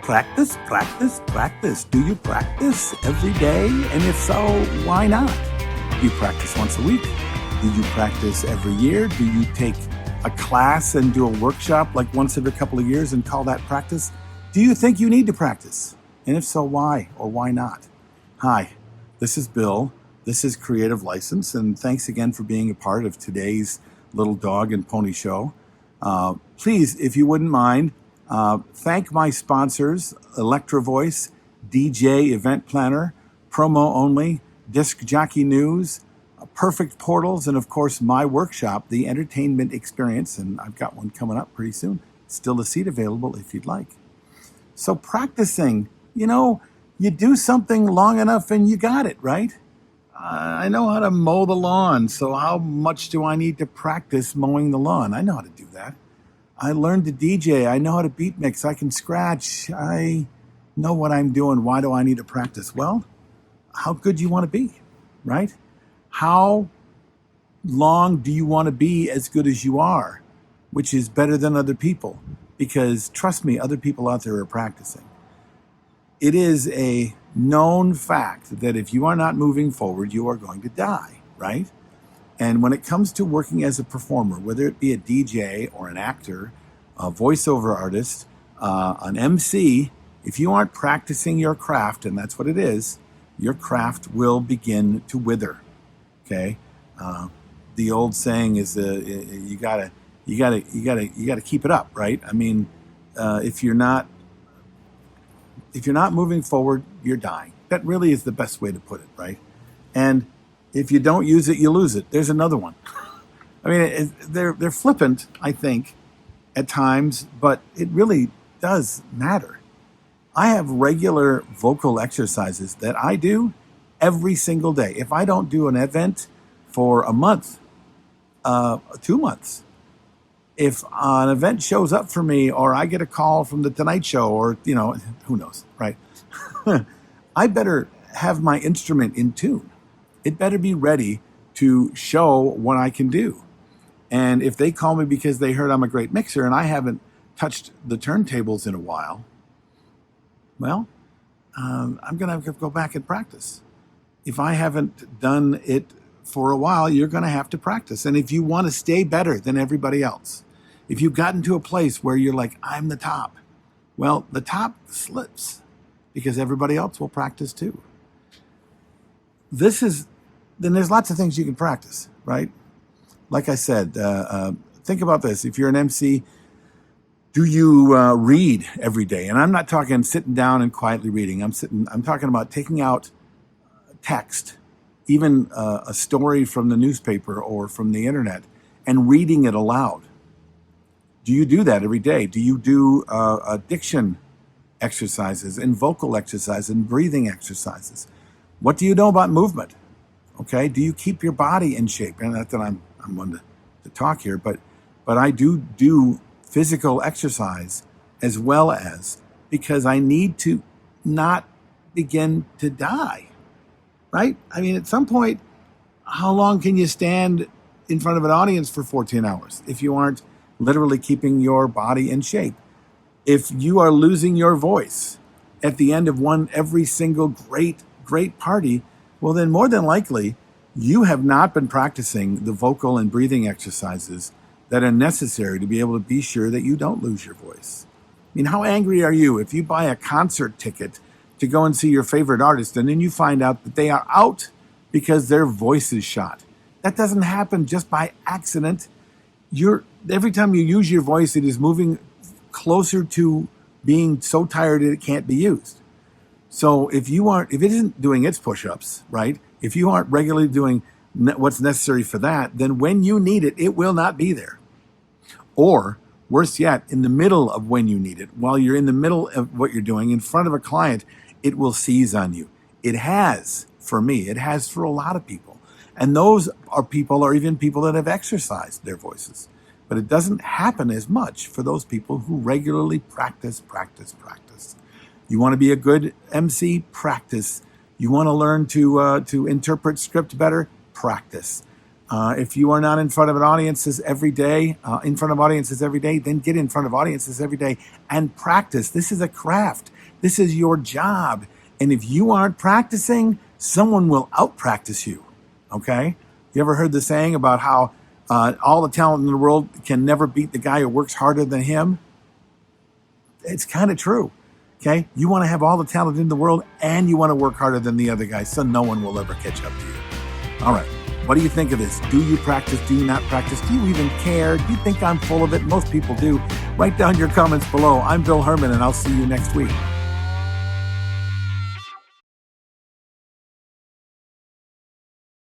Practice, practice, practice. Do you practice every day? And if so, why not? Do you practice once a week? Do you practice every year? Do you take a class and do a workshop like once every couple of years and call that practice? Do you think you need to practice? And if so, why or why not? Hi, this is Bill. This is Creative License, and thanks again for being a part of today's Little Dog and Pony Show. Please, if you wouldn't mind, thank my sponsors, Electro Voice, DJ Event Planner, Promo Only, Disc Jockey News, Perfect Portals, and of course my workshop, The Entertainment Experience, and I've got one coming up pretty soon. Still a seat available if you'd like. So practicing, you do something long enough and you got it, right? I know how to mow the lawn, so how much do I need to practice mowing the lawn? I know how to do that. I learned to DJ. I know how to beat mix. I can scratch. I know what I'm doing. Why do I need to practice? Well, how good do you want to be, right? How long do you want to be as good as you are, which is better than other people? Because trust me, other people out there are practicing. It is a known fact that if you are not moving forward, you are going to die, right? And when it comes to working as a performer, whether it be a DJ or an actor, a voiceover artist, an MC, if you aren't practicing your craft, and that's what it is, your craft will begin to wither. Okay, the old saying is you gotta keep it up, right? I mean, if you're not moving forward, you're dying. That really is the best way to put it, right? And if you don't use it, you lose it. There's another one. I mean, they're flippant, I think, at times, but it really does matter. I have regular vocal exercises that I do every single day. If I don't do an event for a month, 2 months, if an event shows up for me or I get a call from the Tonight Show or, who knows, right? I better have my instrument in tune. It better be ready to show what I can do. And if they call me because they heard I'm a great mixer and I haven't touched the turntables in a while, well, I'm going to have to go back and practice. If I haven't done it for a while, you're going to have to practice. And if you want to stay better than everybody else, if you've gotten to a place where you're like, I'm the top, well, the top slips because everybody else will practice too. Then there's lots of things you can practice, right? Like I said, think about this. If you're an MC, do you read every day? And I'm not talking sitting down and quietly reading. I'm talking about taking out text, even a story from the newspaper or from the internet, and reading it aloud. Do you do that every day? Do you do diction exercises and vocal exercises and breathing exercises? What do you know about movement? Okay, do you keep your body in shape? And not that I'm one to talk here, but I do physical exercise as well as because I need to not begin to die, right? I mean, at some point, how long can you stand in front of an audience for 14 hours if you aren't literally keeping your body in shape? If you are losing your voice at the end of every single great party, well, then more than likely, you have not been practicing the vocal and breathing exercises that are necessary to be able to be sure that you don't lose your voice. I mean, how angry are you if you buy a concert ticket to go and see your favorite artist and then you find out that they are out because their voice is shot? That doesn't happen just by accident. Every time you use your voice, it is moving closer to being so tired that it can't be used. So if it isn't doing its push-ups, right? If you aren't regularly doing what's necessary for that, then when you need it, it will not be there. Or worse yet, in the middle of when you need it, while you're in the middle of what you're doing in front of a client, it will seize on you. It has for me. It has for a lot of people. And those are even people that have exercised their voices. But it doesn't happen as much for those people who regularly practice. You want to be a good MC? Practice. You want to learn to interpret script better? Practice. If you are not in front of audiences every day, then get in front of audiences every day and practice. This is a craft. This is your job. And if you aren't practicing, someone will out-practice you. Okay? You ever heard the saying about how all the talent in the world can never beat the guy who works harder than him? It's kind of true. Okay? You want to have all the talent in the world and you want to work harder than the other guy, so no one will ever catch up to you. All right. What do you think of this? Do you practice? Do you not practice? Do you even care? Do you think I'm full of it? Most people do. Write down your comments below. I'm Bill Herman, and I'll see you next week.